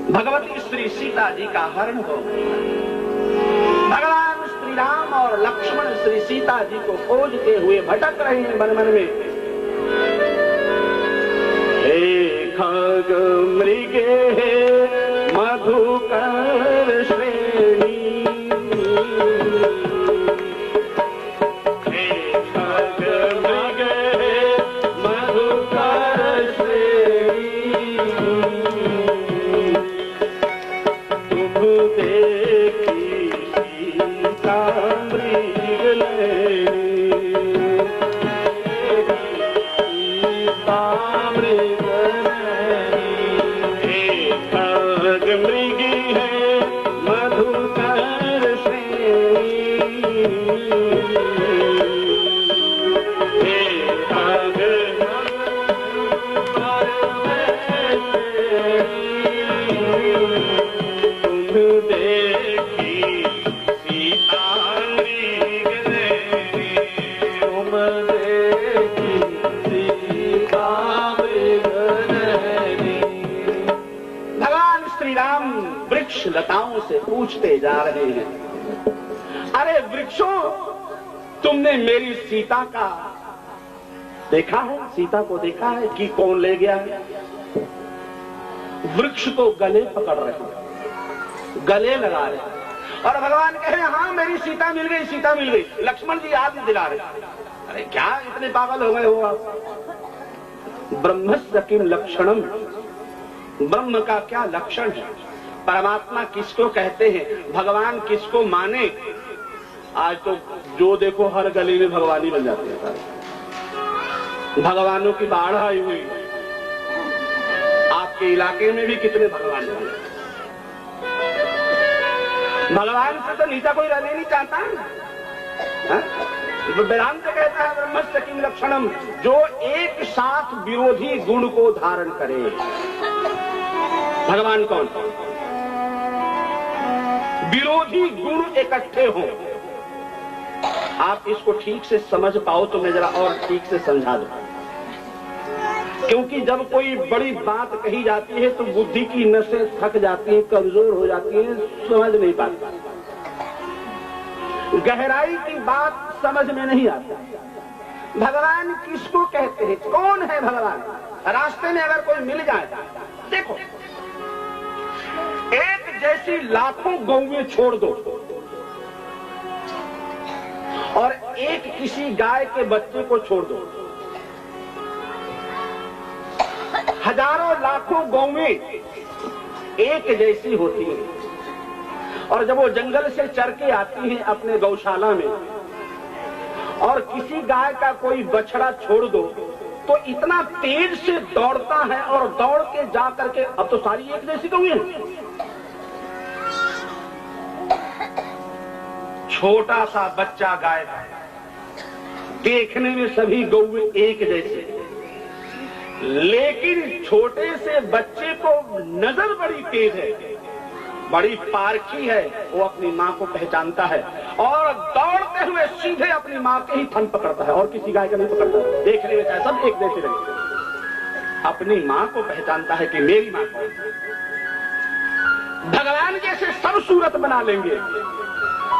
भगवती श्री सीता जी का हरण हो गया। भगवान श्री राम और लक्ष्मण श्री सीता जी को खोजते हुए भटक रहे हैं मन मन में। हे खग मृगे मधुकर श्रेणी, लताओं से पूछते जा रहे हैं, अरे वृक्षों, तुमने मेरी सीता का देखा है? सीता को देखा है कि कौन ले गया है? वृक्ष तो गले पकड़ रहे हैं, गले लगा रहे हैं और भगवान कहे हाँ मेरी सीता मिल गई, सीता मिल गई। लक्ष्मण जी याद दिला रहे, अरे क्या इतने पागल हो गए हो आप? ब्रह्मस्य किम लक्षणम, ब्रह्म का क्या लक्षण है? परमात्मा किसको कहते हैं? भगवान किसको माने? आज तो जो देखो हर गली में भगवानी बन जाते हैं सारे। भगवानों की बाढ़ आई हुई। आपके इलाके में भी कितने भगवान बने? भगवान से तो नीचा कोई रहने नहीं चाहता है। वेदांत कहता है ब्रह्मस्य किम लक्षणम, जो एक साथ विरोधी गुण को धारण करे। भगवान कौन? विरोधी गुण इकट्ठे हों। आप इसको ठीक से समझ पाओ तो मैं जरा और ठीक से समझा दूं, क्योंकि जब कोई बड़ी बात कही जाती है तो बुद्धि की नसें थक जाती हैं, कमजोर हो जाती हैं, समझ नहीं पाती, गहराई की बात समझ में नहीं आती। भगवान किसको कहते हैं? कौन है भगवान? रास्ते में अगर कोई मिल जाए, देखो एक जैसी लाखों गौवें छोड़ दो और एक किसी गाय के बच्चे को छोड़ दो, हजारों लाखों गौवें एक जैसी होती हैं और जब वो जंगल से चर के आती हैं अपने गौशाला में और किसी गाय का कोई बछड़ा छोड़ दो तो इतना तेज से दौड़ता है और दौड़ के जा करके, अब तो सारी एक जैसी गौवें हैं, छोटा सा बच्चा गाय का, देखने में सभी गौवे एक जैसे, लेकिन छोटे से बच्चे को नजर बड़ी तेज है, बड़ी पारखी है, वो अपनी माँ को पहचानता है और दौड़ते हुए सीधे अपनी माँ के ही थन पकड़ता है और किसी गाय का नहीं पकड़ता। देखने में चाहे सब एक जैसे लगे, अपनी माँ को पहचानता है कि मेरी माँ कौन है। भगवान जैसे सब सूरत बना लेंगे,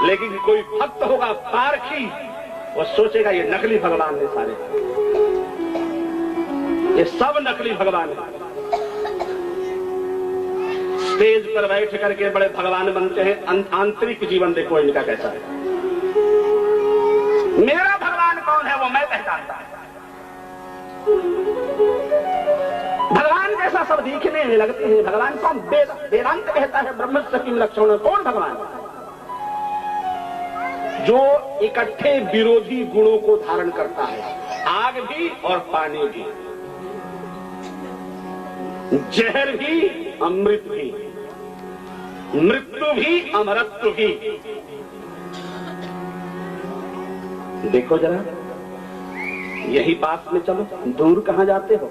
लेकिन कोई भक्त होगा पारखी, वो सोचेगा ये नकली भगवान है, सारे ये सब नकली भगवान है। स्टेज पर बैठ करके बड़े भगवान बनते हैं, आंतरिक जीवन देखो इनका कैसा है। मेरा भगवान कौन है वो मैं पहचानता है। भगवान जैसा सब दिखने में लगते हैं। भगवान कौन? वेदांत कहता है ब्रह्मस्य किम लक्षणम। कौन भगवान? जो इकट्ठे विरोधी गुणों को धारण करता है, आग भी और पानी भी, जहर भी अमृत भी, मृत्यु भी अमरत्व भी। देखो जरा, यही पास में चलो, दूर कहां जाते हो?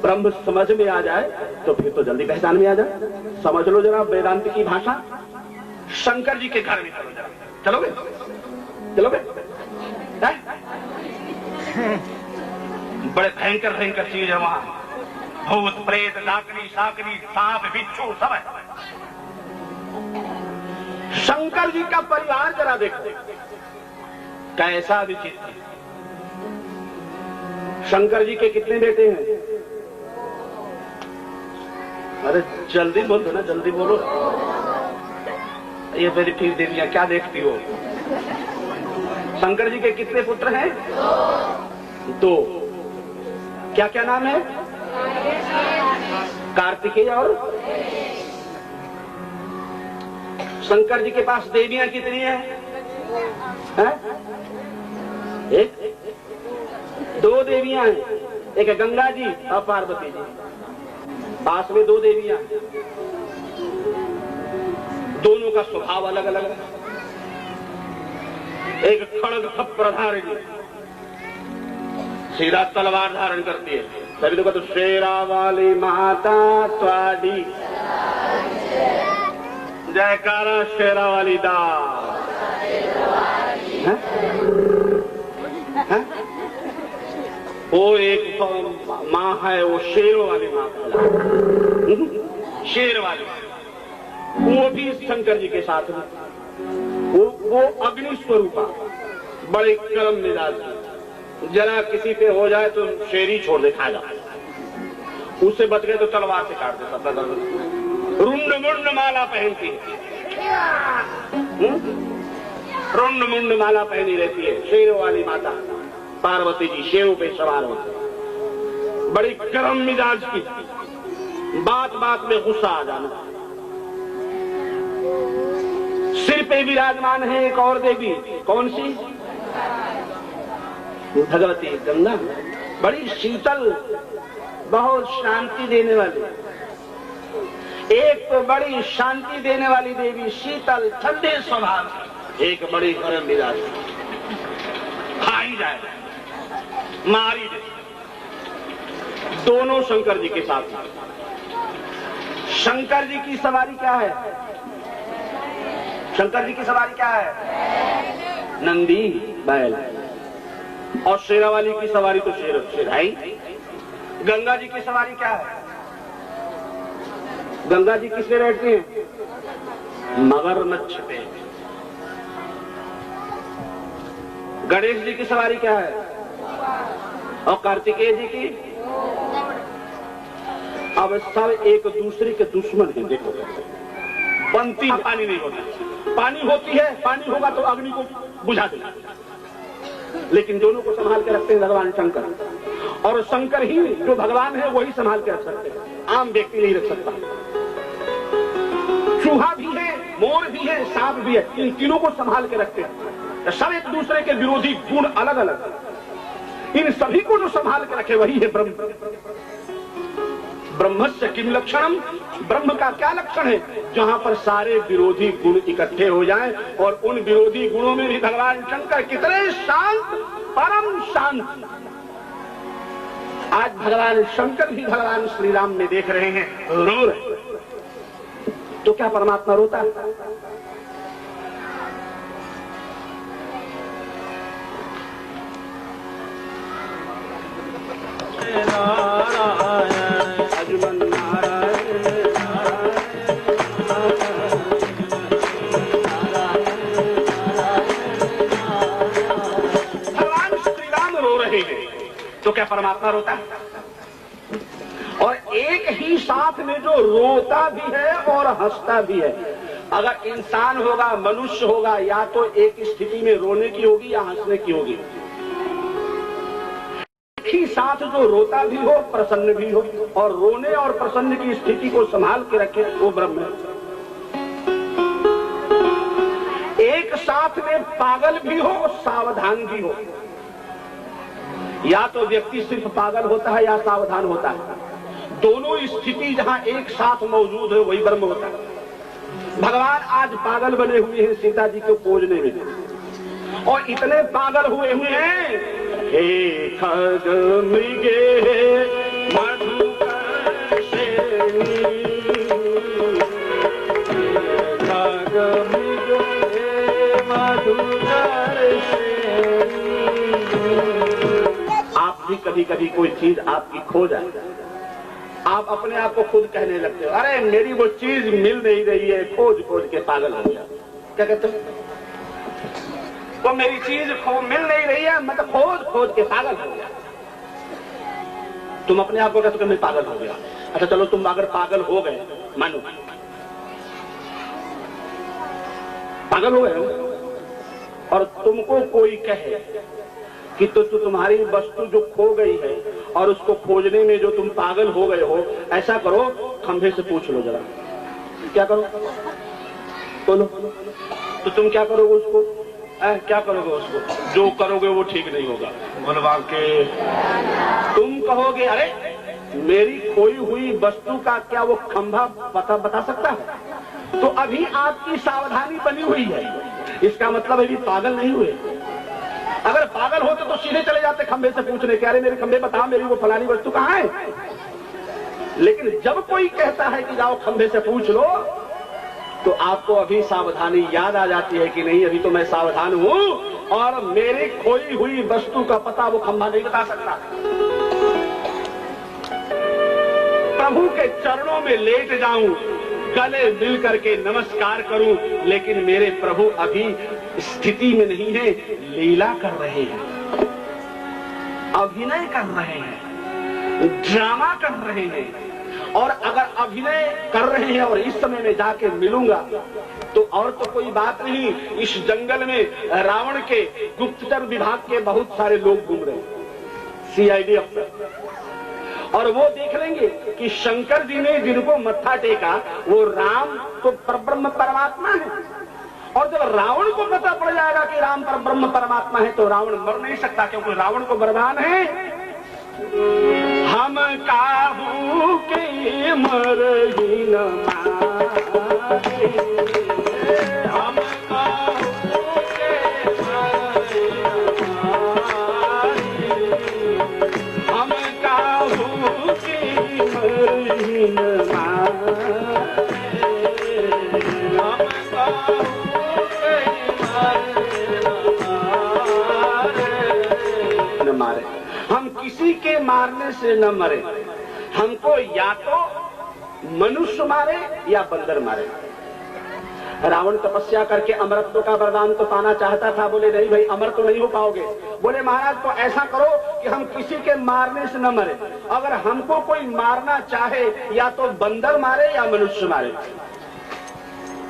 ब्रह्म समझ में आ जाए तो फिर तो जल्दी पहचान में आ जाए। समझ लो जरा वेदांत की भाषा। शंकर जी के घर में चलो जरा, चलोगे? चलोगे? बड़े भयंकर भयंकर चीज है वहां। भूत प्रेत डाकनी शाकनी सांप बिच्छू सब है। शंकर जी का परिवार जरा देखो कैसा विचित्र। शंकर जी के कितने बेटे हैं? अरे जल्दी बोल दो ना, जल्दी बोलो। ये मेरी फिर देवियां क्या देखती हो? शंकर जी के कितने पुत्र हैं? दो। क्या क्या नाम है? कार्तिकेय और शंकर जी के पास देवियां कितनी हैं? एक दो देवियां हैं, एक है गंगा जी और पार्वती जी, पास में दो देवियां। दोनों का स्वभाव अलग अलग है। एक खड़ग खप्परधारिणी, सीधा तलवार धारण करती है। तभी तो कहते शेरा वाली माता त्वाडी, जयकारा शेरा वाली दा। वो एक माँ है, वो शेरों वाली माँ, शेर वाली। वो भी शंकर जी के साथ में, वो अग्नि स्वरूपा, बड़े कर्म मिजाज, जरा किसी पे हो जाए तो शेर ही छोड़ दे खाएगा, उससे बच गए तो तलवार से काट देता। रुंड मुंड माला पहनती है, रुंड मुंड माला पहनी रहती है शेरों वाली माता पार्वती जी, शेरों पे सवार होती, बड़ी गर्म मिजाज की, बात बात में गुस्सा आ जाना। सिर पे विराजमान है एक और देवी, कौन सी? भगवती गंगा, बड़ी शीतल, बहुत शांति देने वाली। एक तो बड़ी शांति देने वाली देवी, शीतल ठंडे स्वभाव, एक बड़ी गर्म मिजाज, खाई जाए मारी दे। दोनों शंकर जी के साथ। शंकर जी की सवारी क्या है? शंकर जी की सवारी क्या है? नंदी बैल। और शेरा वाली की सवारी तो शेराई। गंगा जी की सवारी क्या है? गंगा जी किससे बैठती हैं? मगरमच्छ पे। गणेश जी की सवारी क्या है? और कार्तिकेय जी की? अब सब एक दूसरे के दुश्मन हैं। देखो, बनती पानी नहीं होती, पानी होती है, पानी होगा तो अग्नि को बुझा देगा, लेकिन दोनों को संभाल के रखते हैं भगवान शंकर। और शंकर ही जो भगवान है वही संभाल के रख सकते हैं, आम व्यक्ति नहीं रख सकता। चूहा भी है, मोर भी है, सांप भी है, इन तीनों को संभाल के रखते हैं। सब एक दूसरे के विरोधी गुण अलग अलग, इन सभी को जो संभाल के रखे वही है ब्रह्म। ब्रह्मस्य किम लक्षणम, ब्रह्म का क्या लक्षण है? जहां पर सारे विरोधी गुण इकट्ठे हो जाएं, और उन विरोधी गुणों में भी भगवान शंकर कितने शांत, परम शांत। आज भगवान शंकर भी भगवान श्री राम में देख रहे हैं रो रहे, तो क्या परमात्मा रोता है? तो क्या परमात्मा रोता है? और एक ही साथ में जो रोता भी है और हंसता भी है। अगर इंसान होगा, मनुष्य होगा, या तो एक स्थिति में रोने की होगी या हंसने की होगी। एक ही साथ जो रोता भी हो, प्रसन्न भी हो, और रोने और प्रसन्न की स्थिति को संभाल के रखे, वो ब्रह्म है। एक साथ में पागल भी हो, सावधान भी हो। या तो व्यक्ति सिर्फ पागल होता है या सावधान होता है। दोनों स्थिति जहां एक साथ मौजूद है वही ब्रह्म होता है। भगवान आज पागल बने हुए हैं सीता जी को खोजने में, और इतने पागल हुए हैं, हे खग मृगे मधुकर श्रेणी, खग मृगे मधुकर श्रेणी। आप भी कभी कभी कोई चीज आपकी खो जाए, आप अपने आप को खुद कहने लगते हो, अरे मेरी वो चीज मिल नहीं रही है, खोज खोज के पागल हो गया। क्या कहते हो? वो मेरी चीज मिल नहीं रही है, मतलब खोज खोज के पागल हो गया। तुम अपने आप को कहते हो मैं पागल हो गया। अच्छा चलो, तुम अगर पागल हो गए, मानो पागल हो गए, और तुमको कोई कहे कि तो तुम्हारी वस्तु जो खो गई है और उसको खोजने में जो तुम पागल हो गए हो, ऐसा करो खंभे से पूछ लो जरा। क्या करो? बोलो। तो तुम क्या करोगे उसको? क्या करोगे उसको? जो करोगे वो ठीक नहीं होगा। बोलो के तुम कहोगे अरे मेरी खोई हुई वस्तु का क्या वो खंभा बता सकता है? तो अभी आपकी सावधानी बनी हुई है, इसका मतलब अभी पागल नहीं हुए। अगर पागल होते तो सीधे चले जाते खंभे से पूछने के, अरे मेरे खंभे बता मेरी वो फलानी वस्तु कहाँ है। लेकिन जब कोई कहता है कि जाओ खंभे से पूछ लो, तो आपको अभी सावधानी याद आ जाती है कि नहीं, अभी तो मैं सावधान हूं और मेरी खोई हुई वस्तु का पता वो खंभा नहीं बता सकता। प्रभु के चरणों में लेट जाऊं, गले मिल करके नमस्कार करूं, लेकिन मेरे प्रभु अभी स्थिति में नहीं है, लीला कर रहे हैं, अभिनय कर रहे हैं, ड्रामा कर रहे हैं। और अगर अभिनय कर रहे हैं और इस समय में जाके मिलूंगा तो और तो कोई बात नहीं, इस जंगल में रावण के गुप्तचर विभाग के बहुत सारे लोग घूम रहे हैं, सीआईडी अफसर, और वो देख लेंगे कि शंकर जी ने जिनको मत्था टेका वो राम तो परब्रह्म परमात्मा है। और जब रावण को पता पड़ जाएगा कि राम परब्रह्म परमात्मा है तो रावण मर नहीं सकता, क्योंकि रावण को वरदान है हम काहू के मर ही न मारे, हम काहू के मर ही न मारे, हम काहू के मर ही न मारे, हम काहू के मारे, हम किसी के मारने से न मरे, हमको या तो मनुष्य मारे या बंदर मारे। रावण तपस्या करके अमरत्व का वरदान तो पाना चाहता था, बोले नहीं भाई अमर तो नहीं हो पाओगे। बोले महाराज तो ऐसा करो कि हम किसी के मारने से न मरे, अगर हमको कोई मारना चाहे या तो बंदर मारे या मनुष्य मारे।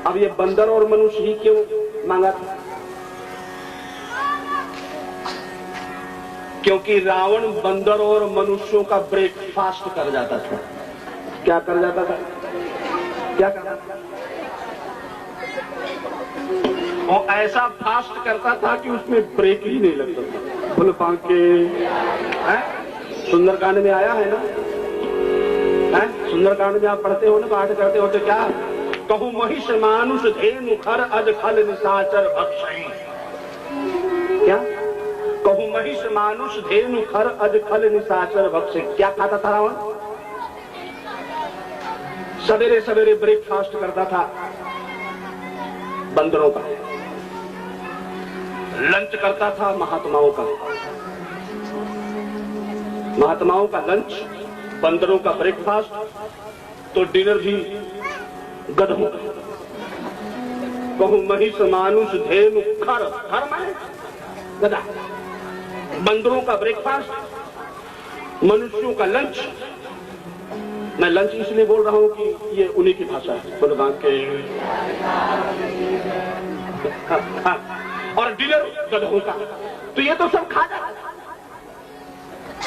अब ये बंदर और मनुष्य ही क्यों मांगा था? क्योंकि रावण बंदर और मनुष्यों का ब्रेकफास्ट कर जाता था। क्या कर जाता था? क्या करता था? और ऐसा फास्ट करता था कि उसमें ब्रेक ही नहीं लगता था। बोलो पांके सुंदरकांड में आया है ना, सुंदरकांड में आप पढ़ते हो ना, पाठ करते हो तो क्या कहूं महिष मानुष धेनु खर अज खल निशाचर भक्षई। क्या कहूं महिष मानुष धेनु खर अज खल निशाचर भक्षई। क्या खाता था रावण? सवेरे सवेरे ब्रेकफास्ट करता था बंदरों का, लंच करता था महात्माओं का, महात्माओं का लंच, बंदरों का ब्रेकफास्ट, तो डिनर भी गधों का। कहूं महिष मानुष धेनु खर, खर माने गधा, बंदरों का ब्रेकफास्ट, मनुष्यों का लंच। मैं लंच इसलिए बोल रहा हूं कि ये उन्हीं की भाषा है, बुलगान के। और डिनर गधों का। तो ये तो सब खा जाता था,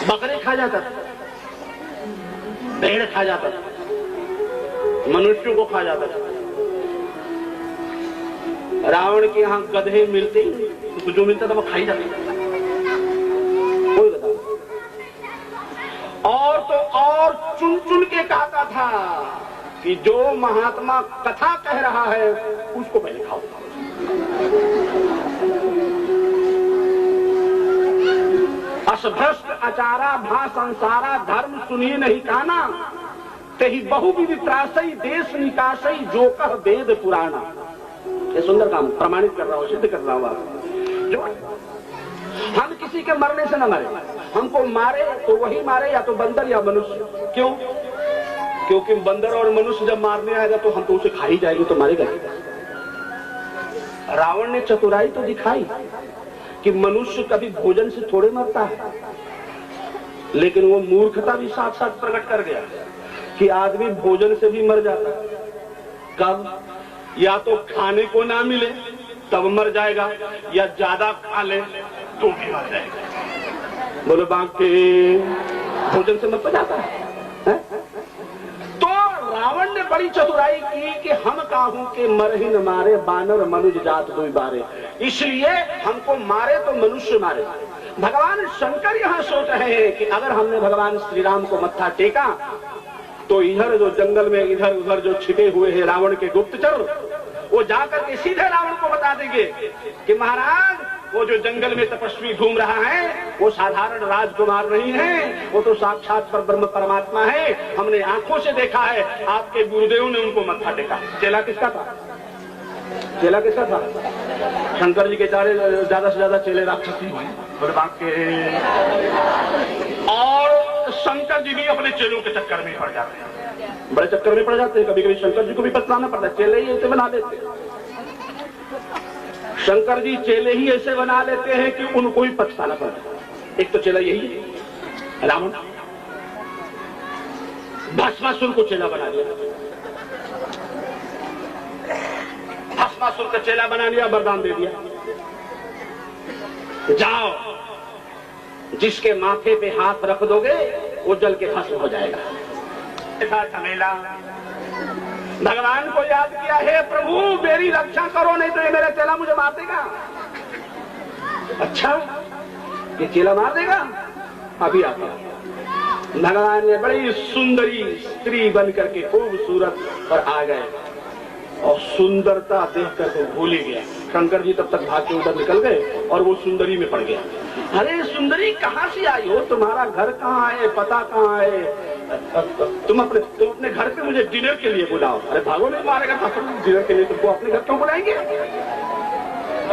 बकरे खा जाता था, भेड़ खा जाता था, मनुष्यों को खा जाता था। रावण के यहाँ गधे मिलते ही, तो जो मिलता था वो खा ही जाता था, कोई गधा। और तो और चुन चुन के कहता था कि जो महात्मा कथा कह रहा है उसको पहले खाओ। असभ्रष्ट आचारा भा संसारा धर्म सुनिए नहीं काना, तेहि बहुविधि त्रासई देश निकासई जो कह वेद पुराना। ये सुंदर काम प्रमाणित कर रहा हूं, सिद्ध कर रहा हूं। जो हम किसी के मरने से न मरे, हमको मारे तो वही मारे या तो बंदर या मनुष्य। क्यों? क्योंकि बंदर और मनुष्य जब मारने आएगा तो हम तो उसे खा ही जाएंगे, तो मारेगा। रावण ने चतुराई तो दिखाई कि मनुष्य कभी भोजन से थोड़े मरता है, लेकिन वो मूर्खता भी साथ साथ प्रकट कर गया कि आदमी भोजन से भी मर जाता है। कब? या तो खाने को ना मिले तब मर जाएगा, या ज्यादा खा ले तो भी मर जाएगा। बोलो बाकी भोजन से मर जाता है? तो रावण ने बड़ी चतुराई की कि हम काहू के मर ही न मारे, बानर मनुज जात दुई बारे, इसलिए हमको मारे तो मनुष्य मारे। भगवान शंकर यहाँ सोच रहे हैं कि अगर हमने भगवान श्री राम को मत्था टेका तो इधर जो जंगल में इधर उधर जो छिपे हुए हैं रावण के गुप्तचर, वो जाकर के सीधे रावण को बता देंगे कि महाराज वो जो जंगल में तपस्वी घूम रहा है वो साधारण राजकुमार नहीं है, वो तो साक्षात परब्रह्म परमात्मा है, हमने आंखों से देखा है, आपके गुरुदेव ने उनको मत्था टेका। चेला किसका था? चेला किसका था? शंकर जी के चारे ज्यादा से ज्यादा चेले राक्षसी हुए और शंकर जी भी अपने चेलों के चक्कर में पड़ जाते हैं, बड़े चक्कर में पड़ जाते हैं। कभी कभी शंकर जी को भी पछताना पड़ता है, चेले ही ऐसे बना लेते हैं। शंकर जी चेले ही ऐसे बना लेते हैं कि उनको ही पछताना पड़ता है। एक तो चेला यही है रावण, भस्मासुर को चेला बना लिया, भस्मासुर का चेला बना लिया, वरदान दे दिया, जाओ जिसके माथे पे हाथ रख दोगे वो जल के भस्म हो जाएगा। झमेला भगवान को याद किया, हे प्रभु मेरी रक्षा करो नहीं तो ये मेरा चेला मुझे मार देगा। अच्छा ये चेला मार देगा? अभी आता। भगवान ने बड़ी सुंदरी स्त्री बन करके खूबसूरत पर आ गए और सुंदरता देख कर वो भूल ही गया। शंकर जी तब तक भाग के उधर निकल गए और वो सुंदरी में पड़ गया। अरे सुंदरी कहाँ से आई हो? तुम्हारा घर कहाँ है? पता कहाँ है? तुम अपने घर पे मुझे डिनर के लिए बुलाओ। अरे भागो नहीं मारेगा डिनर के लिए, तुमको अपने घर क्यों बुलाएंगे?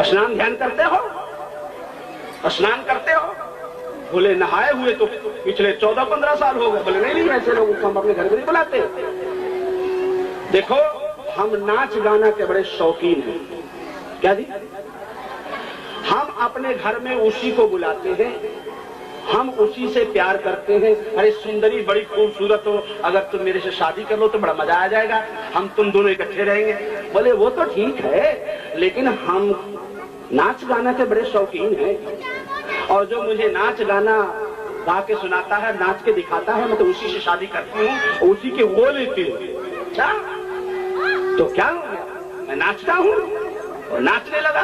स्नान ध्यान करते हो? स्नान करते हो? बोले नहाए हुए तो पिछले 14-15 साल हो गए। बोले नहीं ऐसे लोग हम अपने घर में नहीं बुलाते। देखो हम नाच गाना के बड़े शौकीन हैं। क्या जी? हम अपने घर में उसी को बुलाते हैं, हम उसी से प्यार करते हैं। अरे सुंदरी बड़ी खूबसूरत हो, अगर तुम मेरे से शादी कर लो तो बड़ा मजा आ जाएगा, हम तुम दोनों इकट्ठे रहेंगे। बोले वो तो ठीक है, लेकिन हम नाच गाना के बड़े शौकीन हैं और जो मुझे नाच गाना गा के सुनाता है, नाच के दिखाता है, मैं तो उसी से शादी करती हूँ, उसी के वो लेती हूँ। क्या तो क्या हो गया? मैं नाचता हूँ और नाचने लगा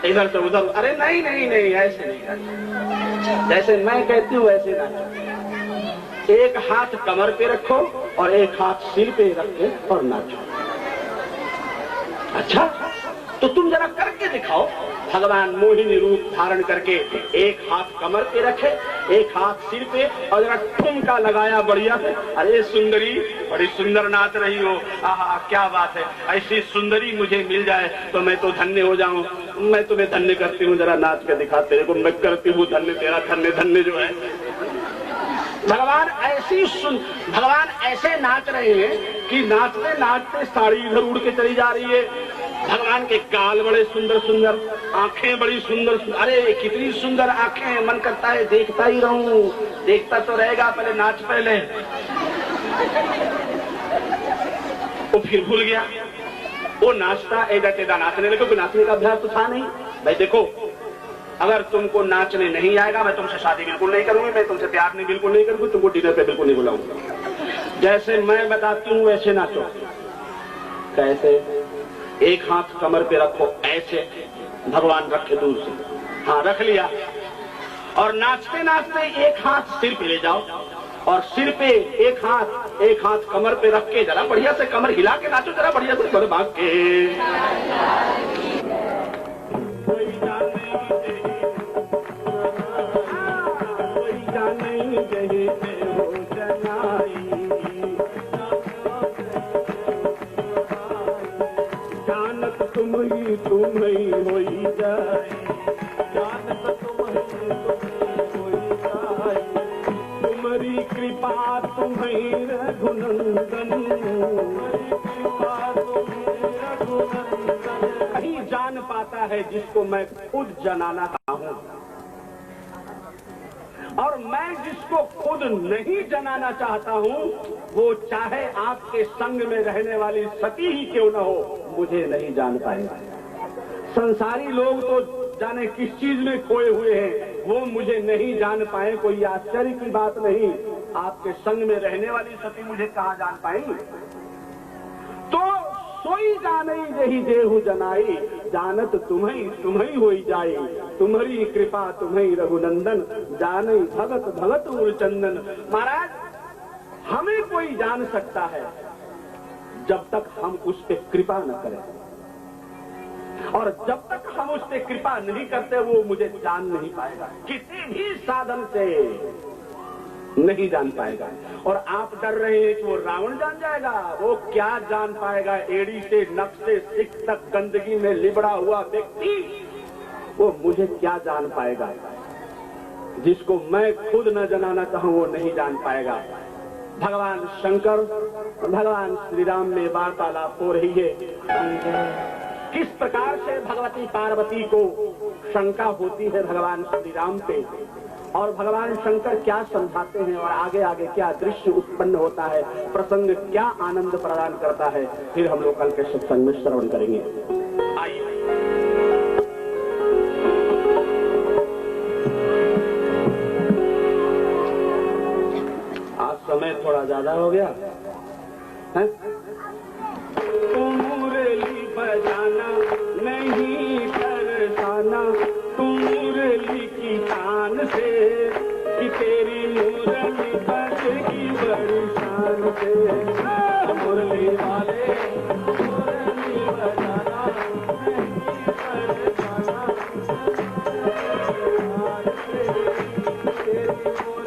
इधर से उधर। अरे नहीं नहीं नहीं ऐसे नहीं नाचो, जैसे मैं कहती हूँ वैसे नाचो। एक हाथ कमर पे रखो और एक हाथ सिर पे रख के और नाचो। अच्छा तो तुम जरा करके दिखाओ। भगवान मोहिनी रूप धारण करके एक हाथ कमर पे रखे, एक हाथ सिर पे और जरा ठुमका लगाया बढ़िया से। अरे सुंदरी बड़ी सुंदर नाच रही हो, आहा क्या बात है, ऐसी सुंदरी मुझे मिल जाए तो मैं तो धन्य हो जाऊं। मैं तुम्हें धन्य करती हूँ, जरा नाच के दिखाते हैं। मैं करती हूँ धन्य, तेरा धन्य धन्य जो है। भगवान ऐसे नाच रहे हैं कि नाचते नाचते साड़ी इधर उड़ के चली जा रही है। भगवान के गाल बड़े सुंदर सुंदर, आंखें बड़ी सुंदर सुंदर। अरे कितनी सुंदर आंखें, मन करता है देखता ही रहूं। देखता तो रहेगा, पहले नाच पहले। वो फिर भूल गया, वो नाचता एदा टेढ़ा नाचने लगे, क्योंकि नाचने का अभ्यास तो था नहीं। भाई देखो अगर तुमको नाचने नहीं आएगा मैं तुमसे शादी बिल्कुल नहीं करूंगी, मैं तुमसे प्यार नहीं बिल्कुल नहीं करूंगी, तुमको डिनर पे बिल्कुल नहीं बुलाऊंगा। जैसे मैं बताती हूँ वैसे नाचो। कैसे? एक हाथ कमर पे रखो ऐसे, भगवान रखे दूर से, हाँ रख लिया, और नाचते नाचते एक हाथ सिर पे ले जाओ और सिर पे एक हाथ कमर पे रख के जरा बढ़िया से कमर हिला के नाचो, जरा बढ़िया से बड़े भाग के। तुम्हें होई जाए, जानत तुम्हें होई जाए, तुम्हारी कृपा तुम्हें रघुनंदन कहीं जान पाता है जिसको मैं खुद जनाना चाहूं, और मैं जिसको खुद नहीं जनाना चाहता हूं, वो चाहे आपके संग में रहने वाली सती ही क्यों न हो, मुझे नहीं जान पाएगा। संसारी लोग तो जाने किस चीज में खोए हुए हैं, वो मुझे नहीं जान पाए, कोई आश्चर्य की बात नहीं। आपके संग में रहने वाली सती मुझे कहाँ जान पाएंगी? तो सोई जाने यही देहु जनाई, जानत तुम्हें होई जाई, तुम्हारी कृपा तुम्हें रघुनंदन, जाने भगत भगत उरचंदन। महाराज, हमें कोई जान सकता है जब तक हम उस पर कृपा न करें, और जब तक हम उस पर कृपा नहीं करते वो मुझे जान नहीं पाएगा, किसी भी साधन से नहीं जान पाएगा। और आप डर रहे हैं कि वो रावण जान जाएगा, वो क्या जान पाएगा? एड़ी से नख से सिख तक गंदगी में लिबड़ा हुआ व्यक्ति, वो मुझे क्या जान पाएगा? जिसको मैं खुद न जनाना चाहूं वो नहीं जान पाएगा। भगवान शंकर, भगवान श्री राम में वार्तालाप हो रही है। किस प्रकार से भगवती पार्वती को शंका होती है भगवान श्री राम पे, और भगवान शंकर क्या समझाते हैं, और आगे आगे क्या दृश्य उत्पन्न होता है, प्रसंग क्या आनंद प्रदान करता है, फिर हम लोग कल के सत्संग में श्रवण करेंगे। आइए। आज समय थोड़ा ज्यादा हो गया है? मुरली बजाना नहीं तरसाना, तुम मुरली की शान से, कि तेरी मुरली बजेगी बड़ी शान से। मुरली वाले मुरली बजाना नहीं तरसाना, तेरी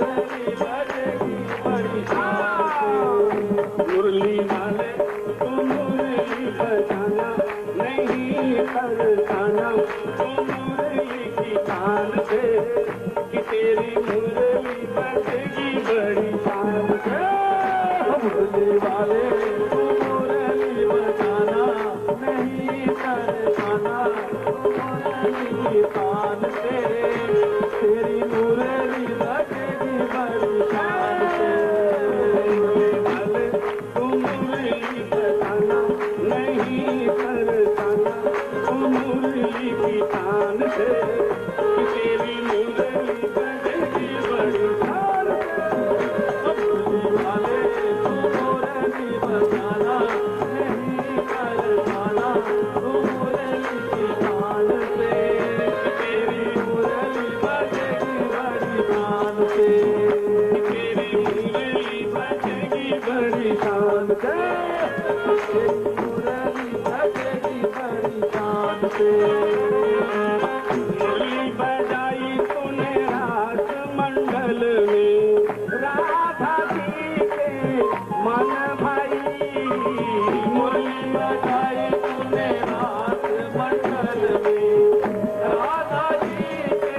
मुरली बजेगी बड़ी शान से। मुरली वाले बजाना नहीं तरसाना, तुम मुरली की शान से, कि तेरी मुरली बजेगी बड़ी शान से। मुरली वाले मुरली बजाना नहीं तरसाना, मुरली की शान से, तेरी मुरली बजेगी बड़ी शान से। मुरली वाले तुम मुरली बजाना नहीं तरसाना, मुरली की शान से, कि तेरी मुरली बजेगी बड़ी शान से। मुरली वाले मुरली बजाना नहीं तरसाना, मुरली की शान से, कि तेरी मुरली बजेगी बड़ी शान से, तेरी मुरली बजेगी बड़ी शान से। मुरली बजाई तूने रास मंडल में, राधा जी के मन भाई। मुरली बजाई तूने रास मंडल में, राधा जी के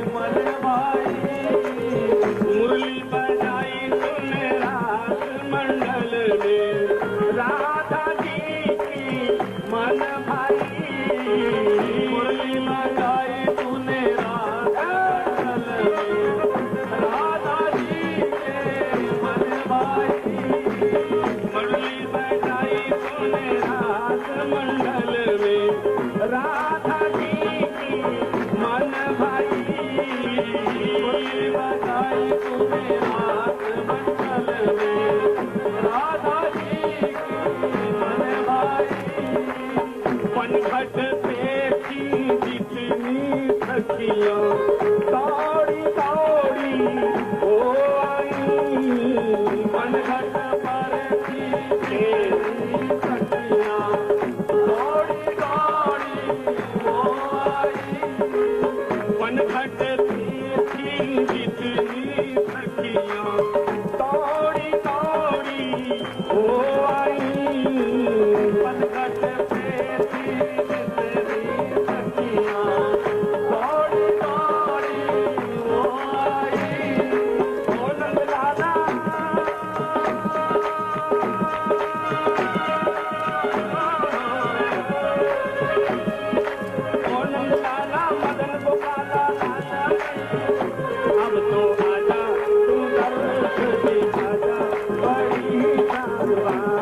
मन भाई। मुरली बजाई तूने रास मंडल में, राधा जी की मन भाई।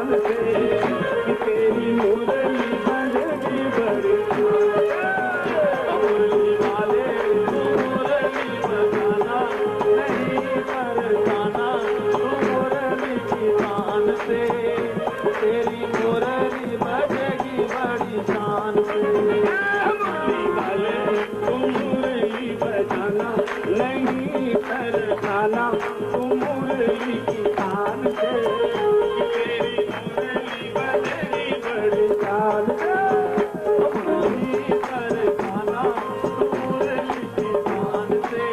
शान से, कि तेरी मुरली बजेगी बड़ी मुरली वाले मुरली बजाना नहीं बरसाना, मुरली की शान से, तेरी मुरली बजेगी बड़ी शान से। मुरली वाले मुरली बजाना नहीं बरसाना, मुरली की शान से, तेरी मुरली बजेगी बड़ी शान से। मुरली बरसाना मुरली की शान से,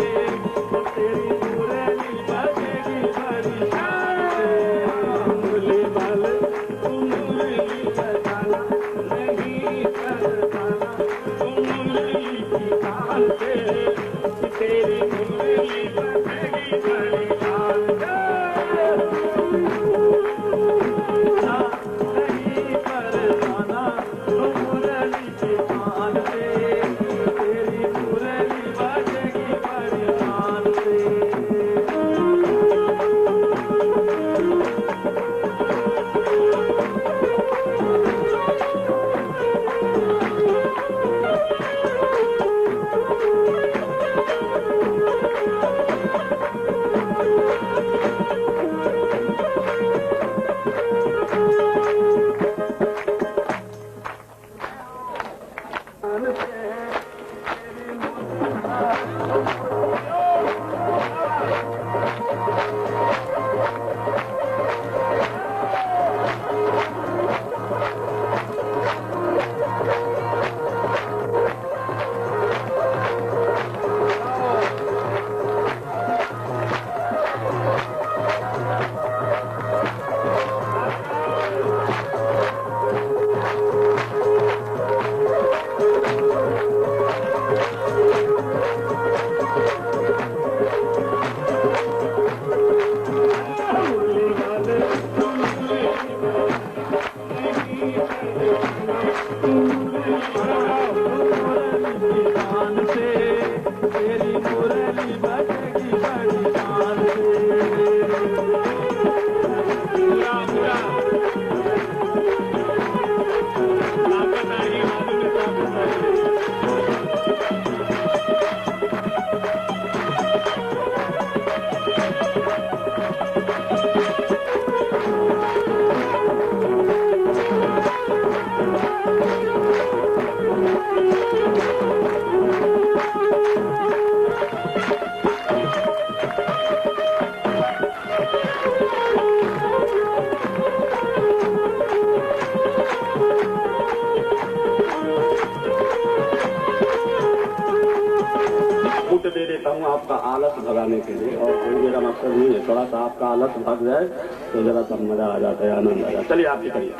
तेरी मुरली बजेगी बड़ी शान से। मुरली वाले मुरली बजाना नहीं बरसाना, मुरली की शान से, तेरी मुरली बजेगी बड़ी शान से। नहीं बरसाना मुरली की शान से, तेरी मुरली बजेगी बड़ी शान से। दे देता हूँ आपका आलस भगाने के लिए, और कोई मेरा मकसद नहीं है, थोड़ा सा आपका आलस भाग जाए तो जरा सब मजा आ जाता है, आनंद आ जाता है। चलिए आप ही करिए।